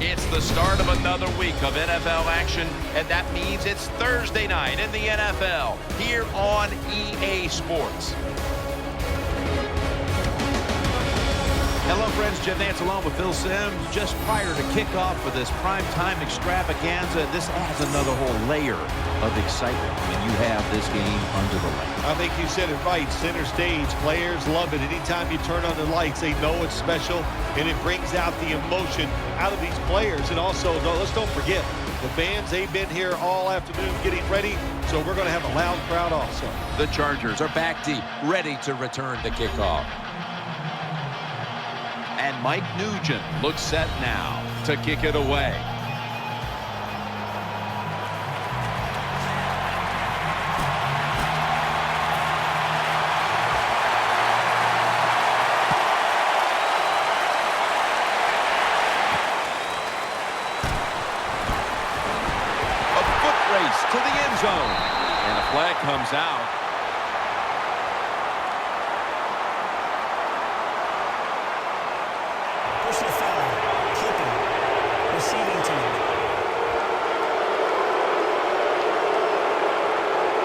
It's the start of another week of NFL action, and that means it's Thursday night in the NFL here on EA Sports. Hello, friends. Jim Nance along with Phil Simms. Just prior to kickoff for this primetime extravaganza, this adds another whole layer of excitement when you have this game under the lights. I think you said it right. Center stage. Players love it. Anytime you turn on the lights, they know it's special, and it brings out the emotion out of these players. And also, let's don't forget, the fans, they've been here all afternoon getting ready, so we're going to have a loud crowd also. The Chargers are back deep, ready to return the kickoff. And Mike Nugent looks set now to kick it away. A foot race to the end zone. And a flag comes out.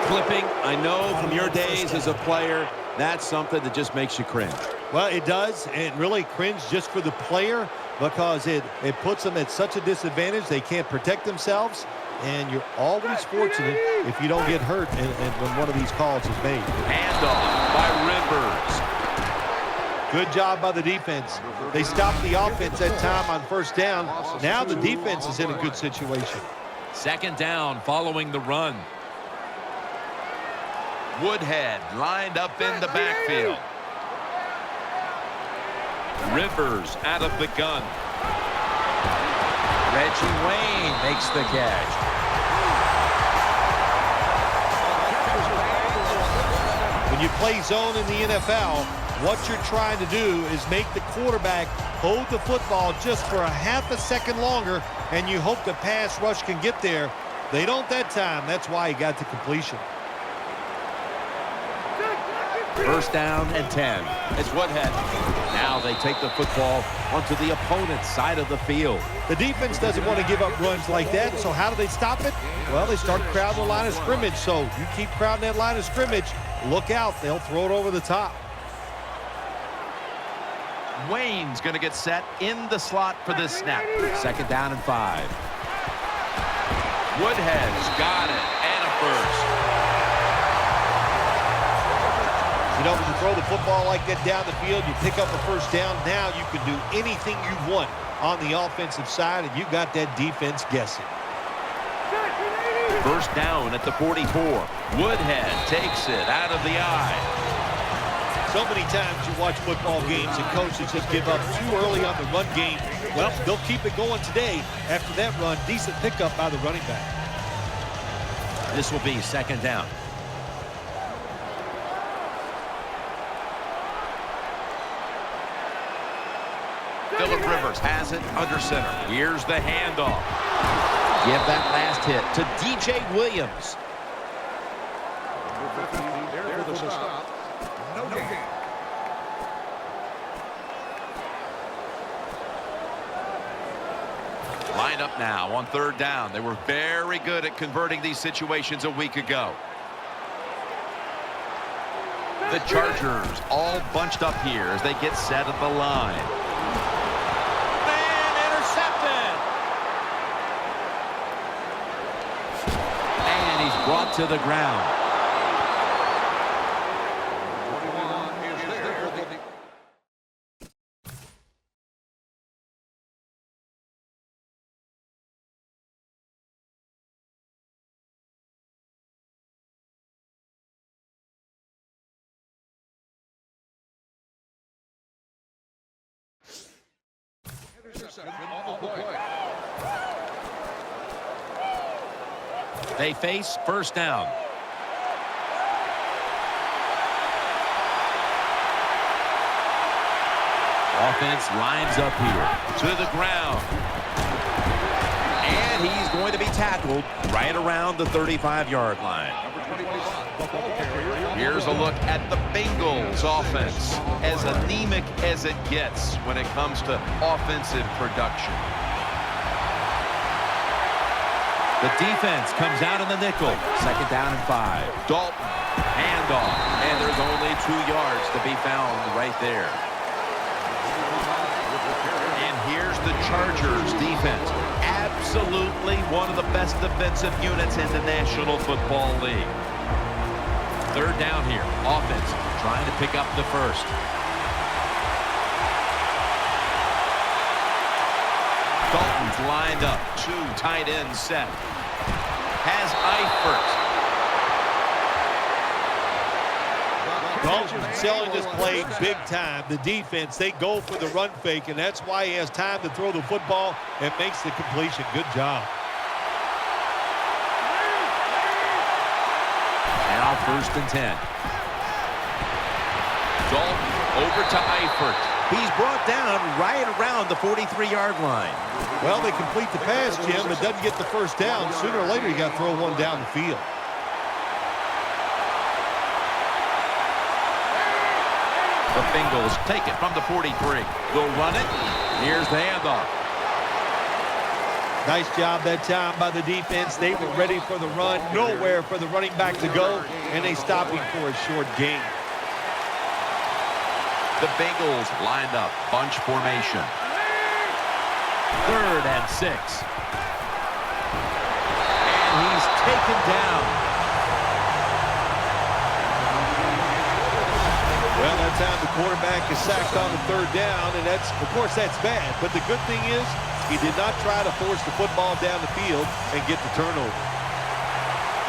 Clipping, I know from your days as a player, that's something that just makes you cringe. Well, it does, and really cringe just for the player because it puts them at such a disadvantage. They can't protect themselves, and you're always fortunate if you don't get hurt and when one of these calls is made. Handoff by Rivers. Good job by the defense. They stopped the offense that time on first down. Now the defense is in a good situation. Second down following the run. Woodhead lined up in the backfield. Rivers out of the gun. Reggie Wayne makes the catch. When you play zone in the NFL, what you're trying to do is make the quarterback hold the football just for a half a second longer, and you hope the pass rush can get there. They don't that time. That's why he got to completion. First down and 10. It's Woodhead. Now they take the football onto the opponent's side of the field. The defense doesn't want to give up runs like that, so how do they stop it? Well, they start crowding the line of scrimmage, so you keep crowding that line of scrimmage, look out, they'll throw it over the top. Wayne's going to get set in the slot for this snap. Second down and 5. Woodhead's got it, and a first. You know, when you throw the football like that down the field, you pick up a first down. Now you can do anything you want on the offensive side, and you got that defense guessing. First down at the 44. Woodhead takes it out of the eye. So many times you watch football games and coaches just give up too early on the run game. Well, they'll keep it going today. After that run, decent pickup by the running back. This will be second down. Phillip Rivers has it under center. Here's the handoff. Give that last hit to DJ Williams. Line up now on third down. They were very good at converting these situations a week ago. The Chargers all bunched up here as they get set at the line. Brought to the ground. They face first down. Offense lines up here to the ground. And he's going to be tackled right around the 35-yard line. Here's a look at the Bengals offense, as anemic as it gets when it comes to offensive production. The defense comes out in the nickel. 2nd down and 5. Dalton, handoff, and there's only 2 yards to be found right there. And here's the Chargers defense. Absolutely one of the best defensive units in the National Football League. 3rd down here. Offense trying to pick up the first. Dalton's lined up. 2 tight ends set. Has Eifert. Dalton selling this play big time. The defense, they go for the run fake, and that's why he has time to throw the football and makes the completion. Good job. Now 1st and 10. Dalton over to Eifert. He's brought down right around the 43-yard line. Well, they complete the pass, Jim, but doesn't get the first down. Sooner or later, you got to throw one down the field. The Bengals take it from the 43. They'll run it. Here's the handoff. Nice job that time by the defense. They were ready for the run. Nowhere for the running back to go, and they stop him for a short gain. The Bengals lined up. Bunch formation. 3rd and 6. And he's taken down. Well, that time the quarterback is sacked on the 3rd down, and that's, of course, that's bad. But the good thing is he did not try to force the football down the field and get the turnover.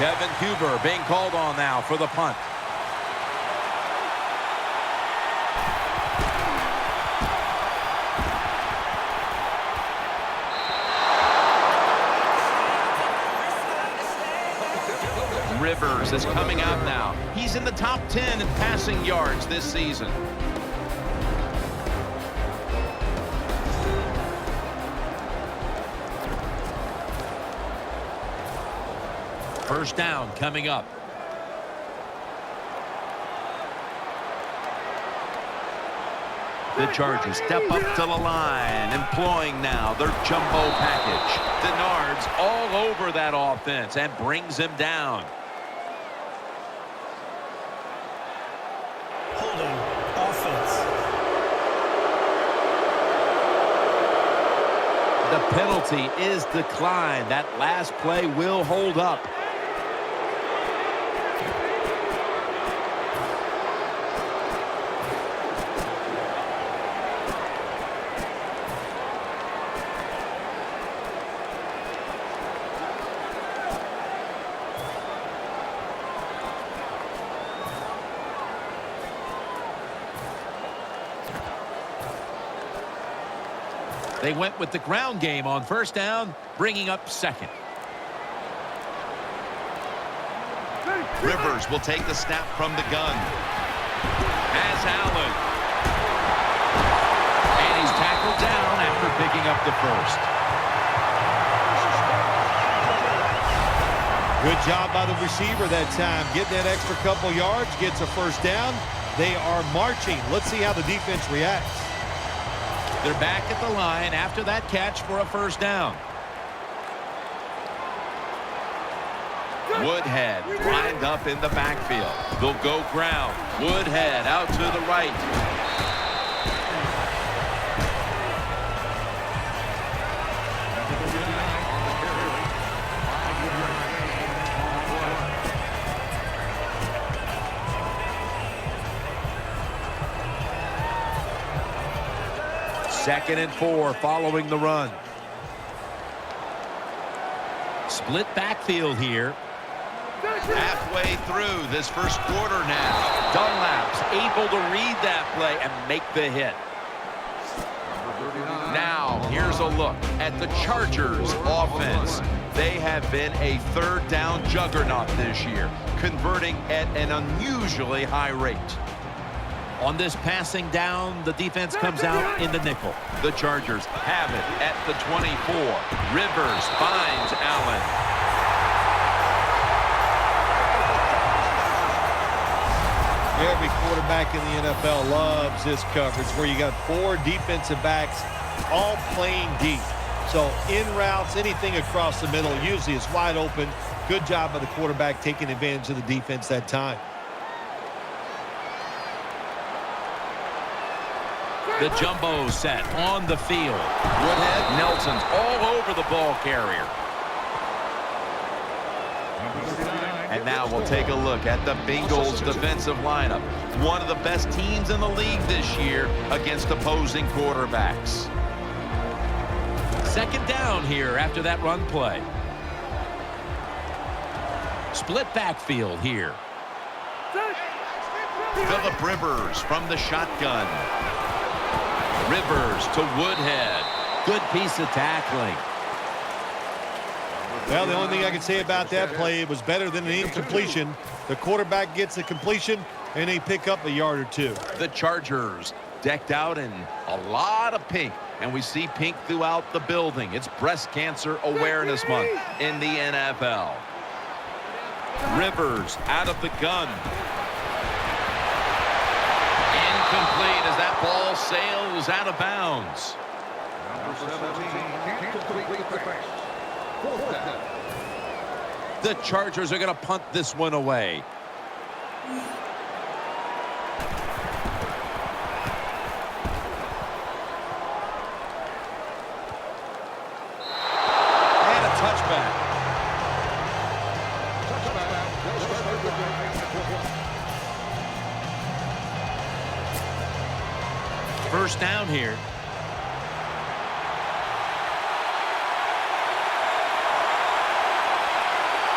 Kevin Huber being called on now for the punt. Rivers is coming out now. He's in the top 10 in passing yards this season. First down coming up. The Chargers step up to the line, employing now their jumbo package. Denard's all over that offense and brings him down. Holding offense. The penalty is declined. That last play will hold up. They went with the ground game on first down, bringing up 2nd. Rivers will take the snap from the gun. Has Allen. And he's tackled down after picking up the first. Good job by the receiver that time. Getting that extra couple yards, gets a first down. They are marching. Let's see how the defense reacts. They're back at the line after that catch for a first down. Woodhead lined up in the backfield. They'll go ground. Woodhead out to the right. Second and 4 following the run. Split backfield here. Halfway through this first quarter now. Dunlap's able to read that play and make the hit. Now, here's a look at the Chargers offense. They have been a 3rd down juggernaut this year, converting at an unusually high rate. On this passing down, the defense comes out in the nickel. The Chargers have it at the 24. Rivers finds Allen. Every quarterback in the NFL loves this coverage where you got 4 defensive backs all playing deep. So in routes, anything across the middle usually is wide open. Good job by the quarterback taking advantage of the defense that time. The jumbo set on the field. Woodhead, Nelson's all over the ball carrier. And now we'll take a look at the Bengals defensive lineup. One of the best teams in the league this year against opposing quarterbacks. Second down here after that run play. Split backfield here. Phillip Rivers from the shotgun. Rivers to Woodhead. Good piece of tackling. Well, the only thing I can say about that play, it was better than an incompletion. The quarterback gets a completion, and they pick up a yard or two. The Chargers decked out in a lot of pink, and we see pink throughout the building. It's Breast Cancer Awareness Month in the NFL. Rivers out of the gun. Incomplete as that ball sails out of bounds. The Chargers are going to punt this one away. And a touchback. First down here.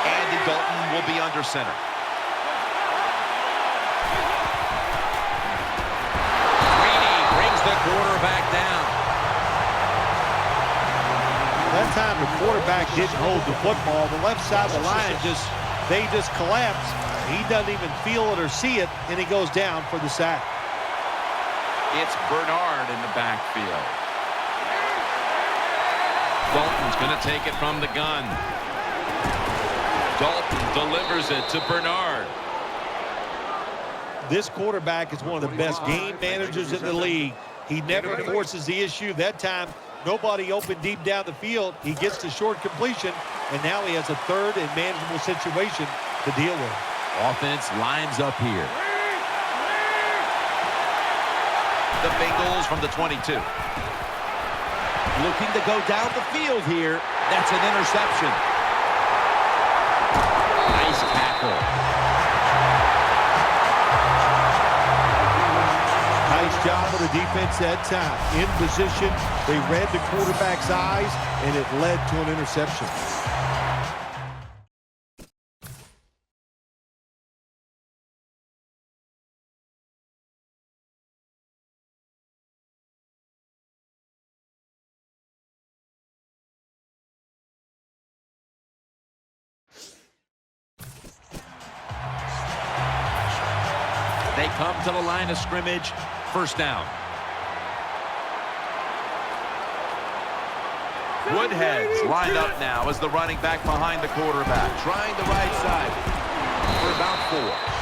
Andy Dalton will be under center. Greeny brings the quarterback down. That time the quarterback didn't hold the football. The left side of the line just collapsed. He doesn't even feel it or see it, and he goes down for the sack. It's Bernard in the backfield. Dalton's going to take it from the gun. Dalton delivers it to Bernard. This quarterback is one of the best game managers in the league. He never forces the issue. That time, nobody open deep down the field. He gets the short completion, and now he has a third and manageable situation to deal with. Offense lines up here. The Bengals from the 22. Looking to go down the field here. That's an interception. Nice tackle. Nice job of the defense that time. In position, they read the quarterback's eyes, and it led to an interception. They come to the line of scrimmage. First down. Woodhead's lined up now as the running back behind the quarterback. Trying the right side for about 4.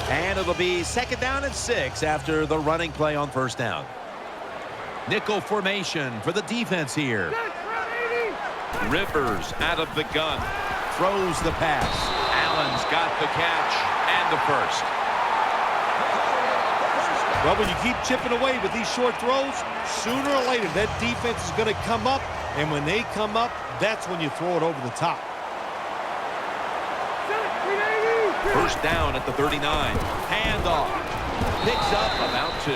And it'll be second down and 6 after the running play on first down. Nickel formation for the defense here. Rivers out of the gun. Throws the pass. Allen's got the catch and the first. Well, when you keep chipping away with these short throws, sooner or later that defense is going to come up. And when they come up, that's when you throw it over the top. First down at the 39. Handoff. Picks up about 2.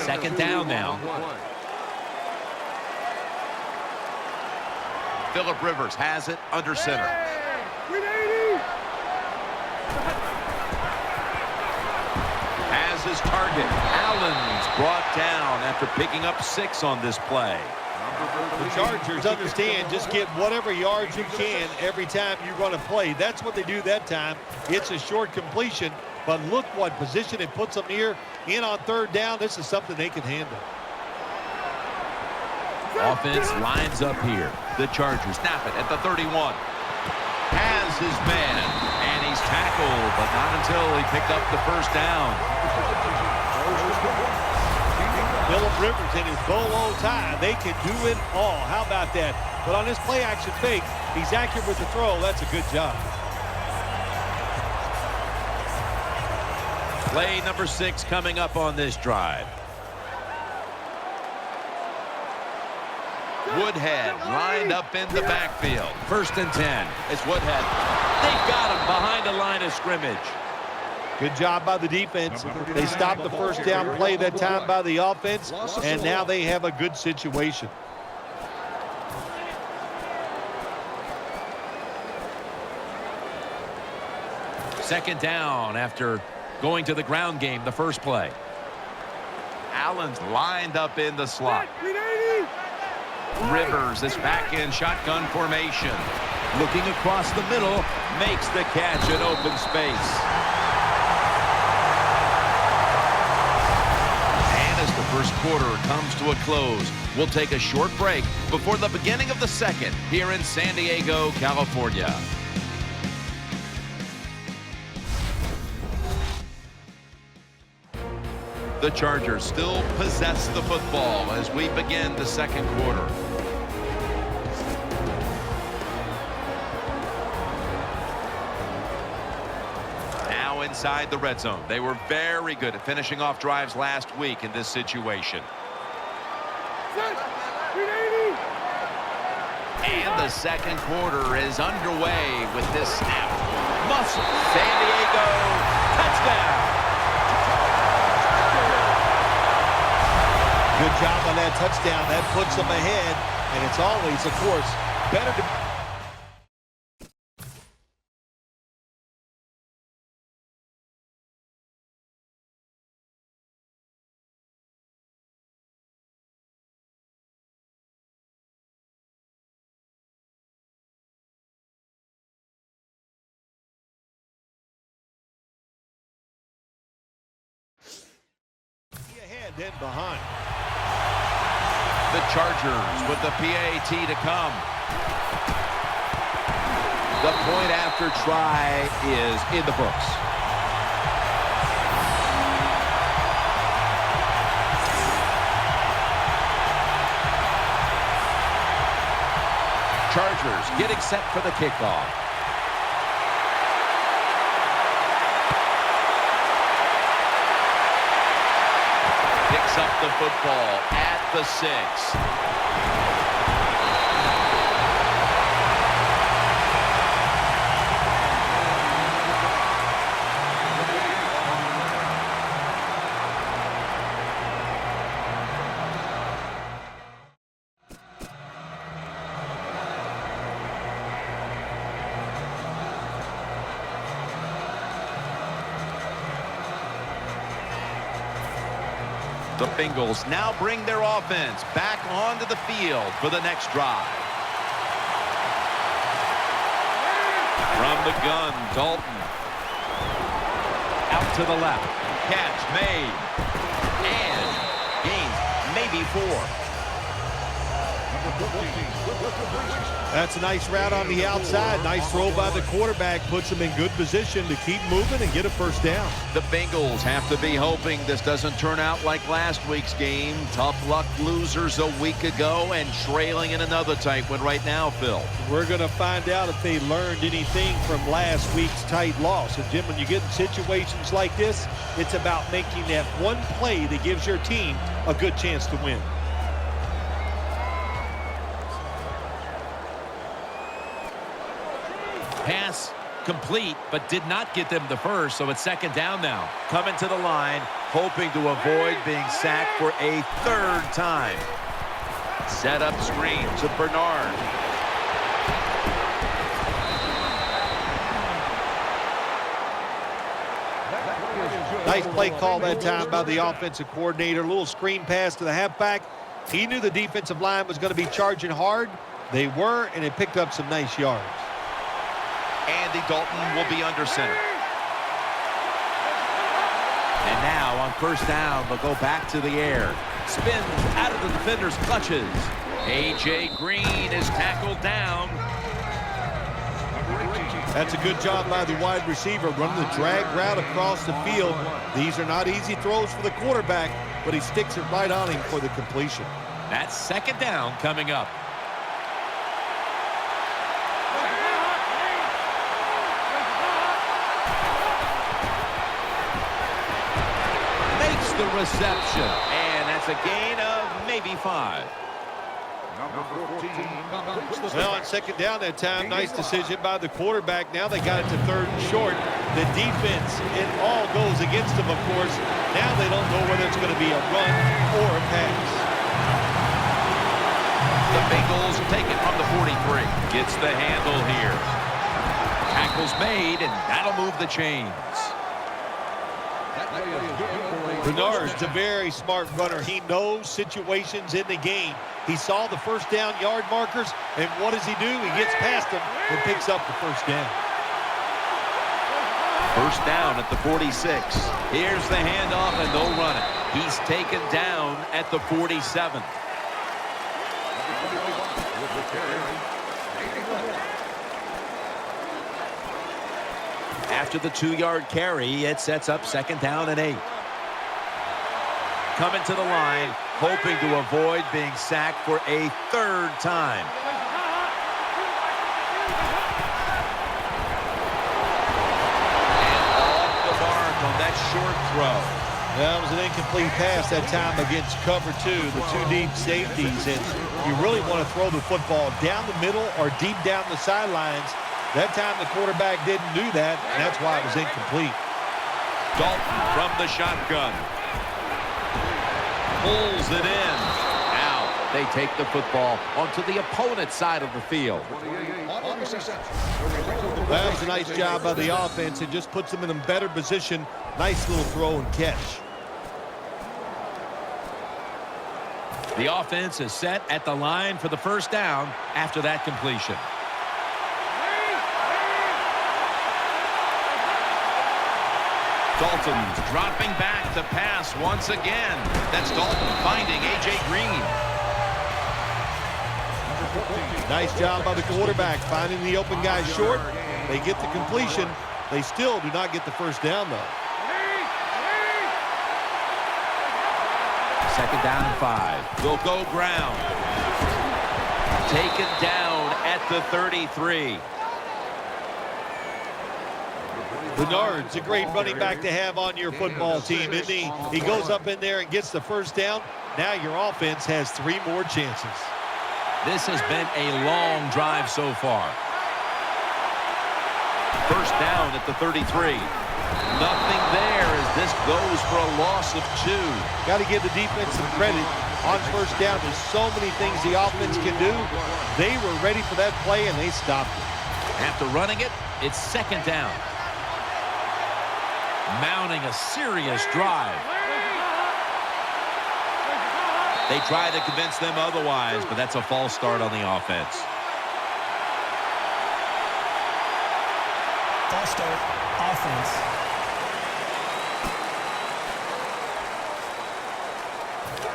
Second down now. Phillip Rivers has it under center. Has his target. Allen's brought down after picking up 6 on this play. The Chargers understand just get whatever yards you can every time you run a play. That's what they do that time. It's a short completion, But look what position it puts them here in on third down. This is something they can handle. Offense lines up here. The Chargers snap it at the 31. Has his man, and he's tackled, but not until he picked up the first down. Phillip Rivers in his bolo tie. They can do it all. How about that? But on this play-action fake, he's accurate with the throw. That's a good job. Play number 6 coming up on this drive. Woodhead lined up in the backfield. 1st and 10. It's Woodhead. They've got him behind the line of scrimmage. Good job by the defense. They stopped the first down play that time by the offense, and now they have a good situation. Second down after going to the ground game the first play. Allen's lined up in the slot. Rivers is back in shotgun formation. Looking across the middle, makes the catch in open space. And as the first quarter comes to a close, we'll take a short break before the beginning of the second here in San Diego, California. The Chargers still possess the football as we begin the second quarter. Now inside the red zone. They were very good at finishing off drives last week in this situation. And the second quarter is underway with this snap. Muscle. San Diego. Touchdown. Good job on that touchdown. That puts them ahead, and it's always, of course, better to... ahead, then behind. The Chargers with the PAT to come. The point after try is in the books. Chargers getting set for the kickoff. Picks up the football at the 6. The Bengals now bring their offense back onto the field for the next drive. From the gun, Dalton. Out to the left. Catch made. And gains maybe 4. That's a nice route on the outside. Nice throw by the quarterback. Puts them in good position to keep moving and get a first down. The Bengals have to be hoping this doesn't turn out like last week's game. Tough luck losers a week ago and trailing in another tight one right now, Phil. We're going to find out if they learned anything from last week's tight loss. And, Jim, when you get in situations like this, it's about making that one play that gives your team a good chance to win. Pass complete, but did not get them the first, so it's second down now. Coming to the line, hoping to avoid being sacked for a 3rd time. Set up screen to Bernard. Nice play call that time by the offensive coordinator. A little screen pass to the halfback. He knew the defensive line was going to be charging hard. They were, and it picked up some nice yards. Andy Dalton will be under center. first down. They'll go back to the air. Spins out of the defender's clutches. A.J. Green is tackled down. That's a good job by the wide receiver, running the drag route across the field. These are not easy throws for the quarterback, but he sticks it right on him for the completion. That's second down coming up. Makes the reception, and that's a gain of maybe 5. Well, on second down that time, nice decision by the quarterback. Now they got it to third and short. The defense, it all goes against them, of course. Now they don't know whether it's going to be a run or a pass. The Bengals take it from the 43. Gets the handle here. Tackle's made, and that'll move the chains. Bernard's a very smart runner. He knows situations in the game. He saw the first down yard markers, and what does he do? He gets past them and picks up the first down. First down at the 46. Here's the handoff, and they'll run it. He's taken down at the 47. After the 2-yard carry, it sets up second down and 8. Coming to the line, hoping to avoid being sacked for a third time. And off the mark on that short throw. That was an incomplete pass that time against cover 2, the 2 deep safeties. And you really want to throw the football down the middle or deep down the sidelines. That time the quarterback didn't do that, and that's why it was incomplete. Dalton from the shotgun. Pulls it in. Now they take the football onto the opponent's side of the field. That was a nice job by the offense. It just puts them in a better position. Nice little throw and catch. The offense is set at the line for the first down after that completion. Dalton's dropping back to pass once again. That's Dalton finding A.J. Green. Nice job by the quarterback finding the open guy short. They get the completion. They still do not get the first down, though. Second down and 5. They'll go ground. Taken down at the 33. Bernard's a great running back to have on your football team, isn't he? He goes up in there and gets the first down. Now your offense has 3 more chances. This has been a long drive so far. First down at the 33. Nothing there as this goes for a loss of 2. Got to give the defense some credit. On first down, there's so many things the offense can do. They were ready for that play, and they stopped it. After running it, it's second down. Mounting a serious drive. They try to convince them otherwise, but that's a false start on the offense. False start, offense.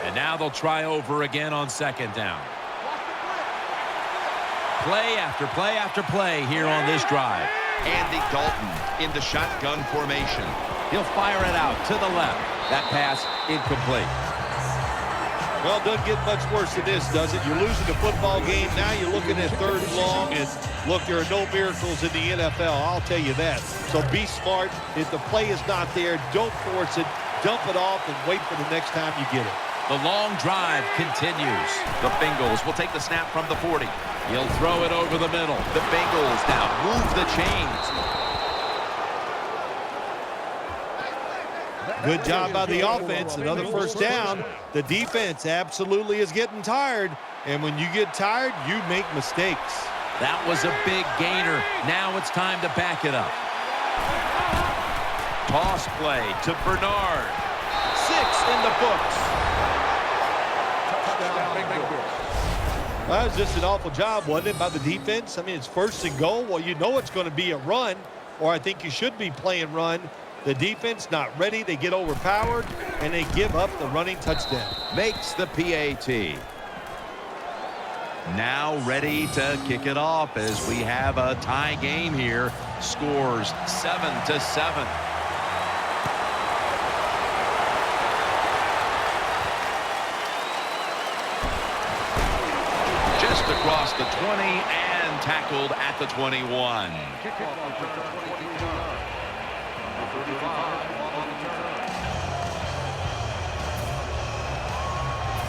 And now they'll try over again on second down. Play after play after play here on this drive. Andy Dalton in the shotgun formation. He'll fire it out to the left. That pass incomplete. Well, it doesn't get much worse than this, does it? You're losing the football game. Now you're looking at third and long. And look, there are no miracles in the NFL. I'll tell you that. So be smart. If the play is not there, don't force it. Dump it off and wait for the next time you get it. The long drive continues. The Bengals will take the snap from the 40. He'll throw it over the middle. The Bengals now move the chains. Good job by the offense. Another first down. The defense absolutely is getting tired. And when you get tired, you make mistakes. That was a big gainer. Now it's time to back it up. Toss play to Bernard. 6 in the books. Well, that was just an awful job, wasn't it, by the defense? I mean, it's first and goal. Well, you know it's going to be a run, or I think you should be playing run. The defense not ready. They get overpowered, and they give up the running touchdown. Makes the PAT. Now ready to kick it off as we have a tie game here. Scores 7-7. Just across the 20 and tackled at the 21.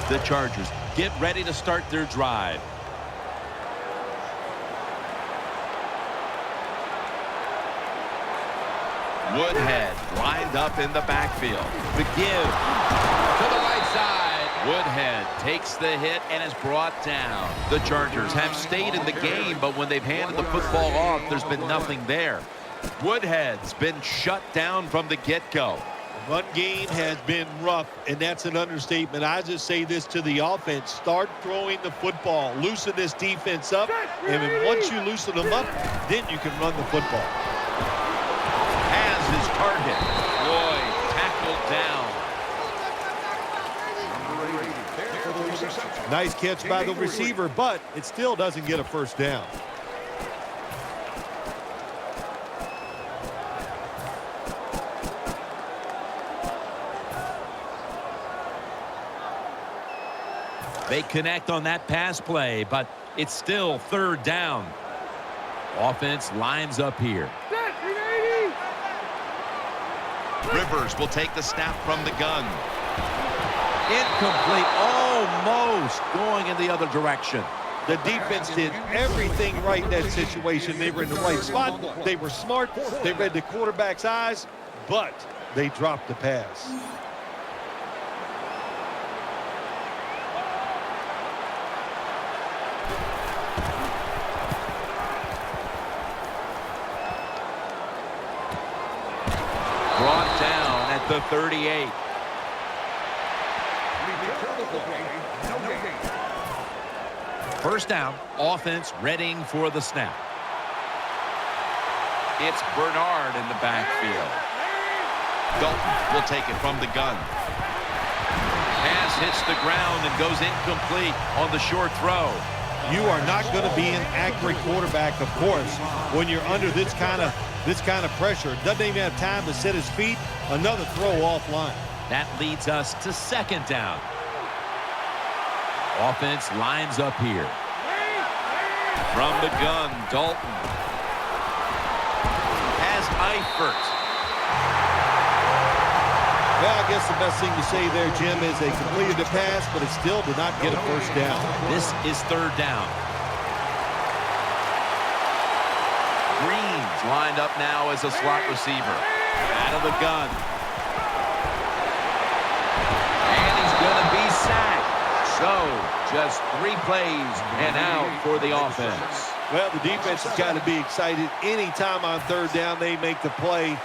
The Chargers get ready to start their drive. Woodhead lined up in the backfield. The give to the right side. Woodhead takes the hit and is brought down. The Chargers have stayed in the game, but when they've handed the football off, there's been nothing there. Woodhead's been shut down from the get-go. Run game has been rough, and that's an understatement. I just say this to the offense. Start throwing the football. Loosen this defense up, and then once you loosen them up, then you can run the football. Has his target. Floyd tackled down. Nice catch by the receiver, but it still doesn't get a first down. They connect on that pass play, but it's still third down. Offense lines up here. Rivers will take the snap from the gun. Incomplete, almost going in the other direction. The defense did everything right in that situation. They were in the right spot. They were smart. They read the quarterback's eyes, but they dropped the pass. Brought down at the 38. First down, offense readying for the snap. It's Bernard in the backfield. Dalton will take it from the gun. Pass hits the ground and goes incomplete on the short throw. You are not going to be an accurate quarterback, of course, when you're under this kind of pressure. Doesn't even have time to set his feet. Another throw offline. That leads us to second down. Offense lines up here. From the gun, Dalton has Eifert. Well, I guess the best thing to say there, Jim, is they completed the pass, but it still did not get a first down. This is third down. Green's lined up now as a slot receiver. Out of the gun. And he's going to be sacked. So, just 3 plays and out for the offense. Well, the defense has got to be excited. Anytime on third down they make the play,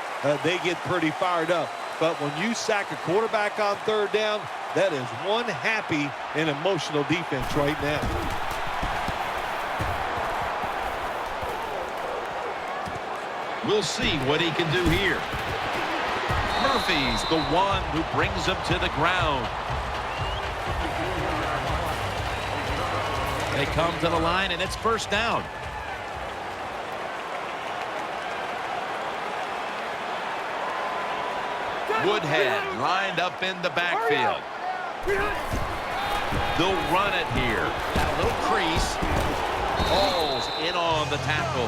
they get pretty fired up. But when you sack a quarterback on third down, that is one happy and emotional defense right now. We'll see what he can do here. Murphy's the one who brings him to the ground. They come to the line, and it's first down. Woodhead lined up in the backfield. They'll run it here. Got a little crease. Falls in on the tackle.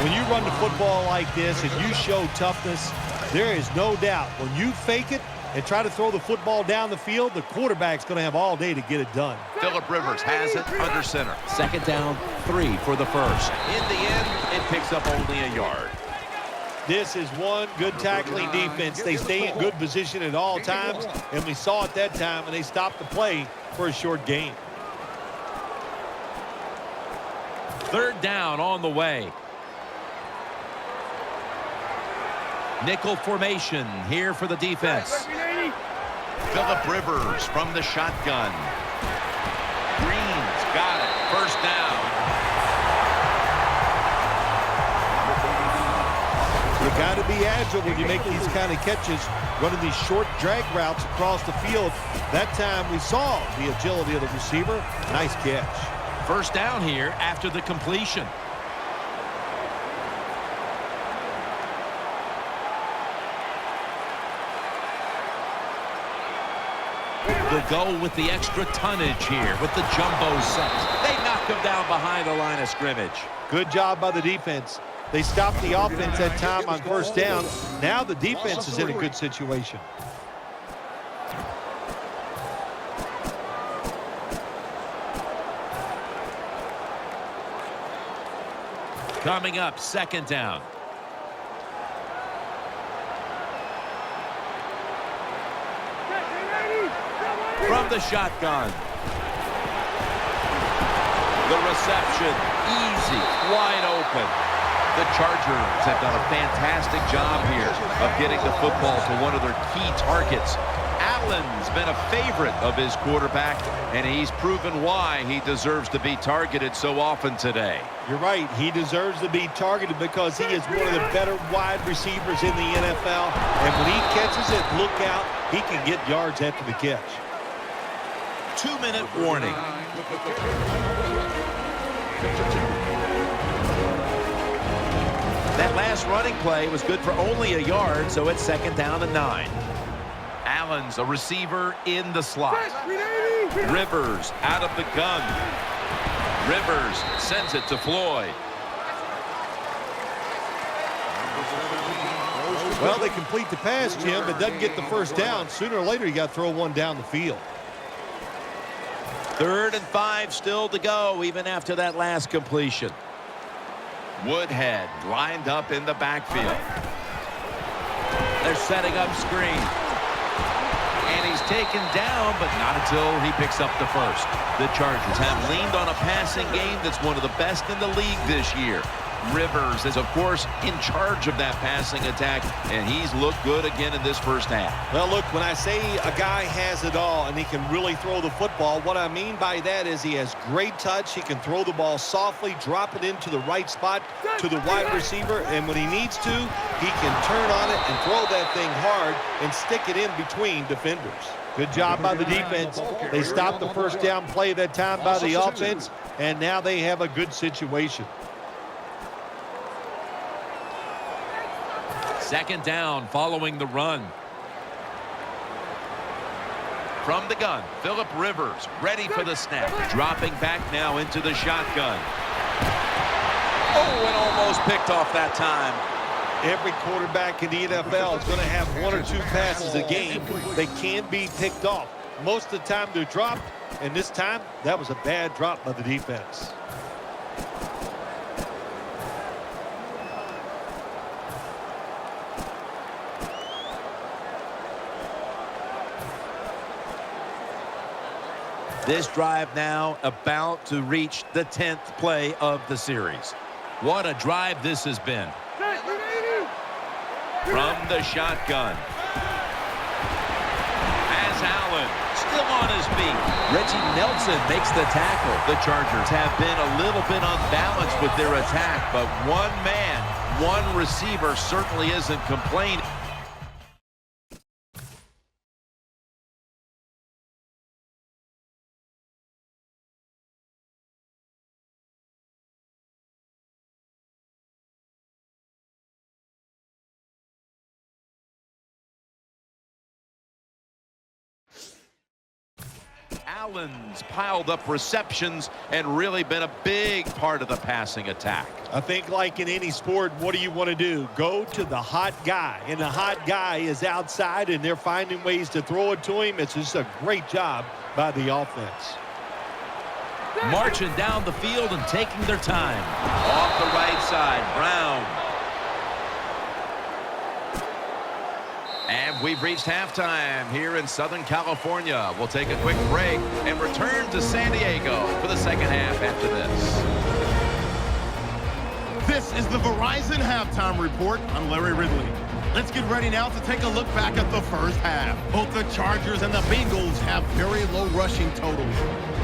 When you run the football like this and you show toughness, there is no doubt when you fake it and try to throw the football down the field, the quarterback's going to have all day to get it done. Phillip Rivers has it under center. Second down, 3 for the first. In the end, it picks up only a yard. This is one good tackling defense. They stay in good position at all times, and we saw it that time, and they stopped the play for a short gain. Third down on the way. Nickel formation here for the defense. Phillip Rivers from the shotgun. Green's got it. First down. got to be agile when you make these kind of catches, running these short drag routes across the field. That time we saw the agility of the receiver. Nice catch. First down here after the completion. They'll go with the extra tonnage here with the jumbo set. They knock him down behind the line of scrimmage. Good job by the defense. They stopped the offense that time on first down. Now the defense is in a good situation. Coming up, second down. From the shotgun. The reception, easy, wide open. The Chargers have done a fantastic job here of getting the football to one of their key targets. Allen's been a favorite of his quarterback, and he's proven why he deserves to be targeted so often today. You're right. He deserves to be targeted because he is one of the better wide receivers in the NFL. And when he catches it, look out. He can get yards after the catch. 2-minute warning. That last running play was good for only a yard, so it's second down and 9. Allen's a receiver in the slot. Rivers out of the gun. Rivers sends it to Floyd. Well, they complete the pass, Jim, but doesn't get the first down. Sooner or later, you got to throw one down the field. 3rd and 5 still to go, even after that last completion. Woodhead lined up in the backfield. They're setting up screen. And he's taken down, but not until he picks up the first. The Chargers have leaned on a passing game that's one of the best in the league this year. Rivers is, of course, in charge of that passing attack, and he's looked good again in this first half. Well, look, when I say a guy has it all and he can really throw the football, what I mean by that is he has great touch. He can throw the ball softly, drop it into the right spot to the wide receiver, and when he needs to, he can turn on it and throw that thing hard and stick it in between defenders. Good job by the defense. They stopped the first down play that time by the offense, and now they have a good situation. Second down following the run. From the gun, Phillip Rivers ready for the snap. Dropping back now into the shotgun. Oh, and almost picked off that time. Every quarterback in the NFL is going to have 1 or 2 passes a game that can be picked off. Most of the time they're dropped, and this time that was a bad drop by the defense. This drive now about to reach the 10th play of the series. What a drive this has been. From the shotgun. As Allen still on his feet. Reggie Nelson makes the tackle. The Chargers have been a little bit unbalanced with their attack, but one man, one receiver certainly isn't complaining. Allen's piled up receptions and really been a big part of the passing attack. I think like in any sport, what do you want to do? Go to the hot guy, and the hot guy is outside, and they're finding ways to throw it to him. It's just a great job by the offense. Marching down the field and taking their time. Off the right side, Brown. And we've reached halftime here in Southern California. We'll take a quick break and return to San Diego for the second half after this. This is the Verizon Halftime Report. I'm Larry Ridley. Let's get ready now to take a look back at the first half. Both the Chargers and the Bengals have very low rushing totals.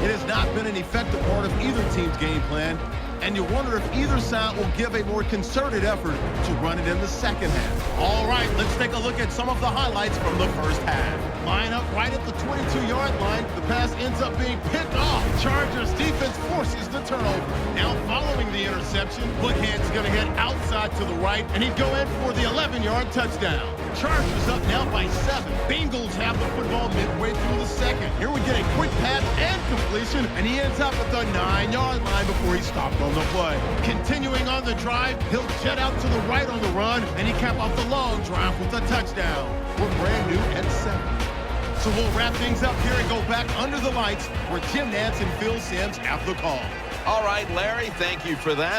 It has not been an effective part of either team's game plan. and you wonder if either side will give a more concerted effort to run it in the second half. All right, let's take a look at some of the highlights from the first half. Line up right at the 22-yard line. The pass ends up being picked off. Chargers defense forces the turnover. Now following the interception, Woodhead's going to head outside to the right, and he'd go in for the 11-yard touchdown. Chargers up now by 7. Bengals have the football midway through the second. Here we get a quick pass and completion, and he ends up at the 9-yard line before he stopped on the play. Continuing on the drive, he'll jet out to the right on the run, and he cap off the long drive with a touchdown. We're brand new at 7. So we'll wrap things up here and go back under the lights where Jim Nantz and Phil Simms have the call. All right, Larry, thank you for that.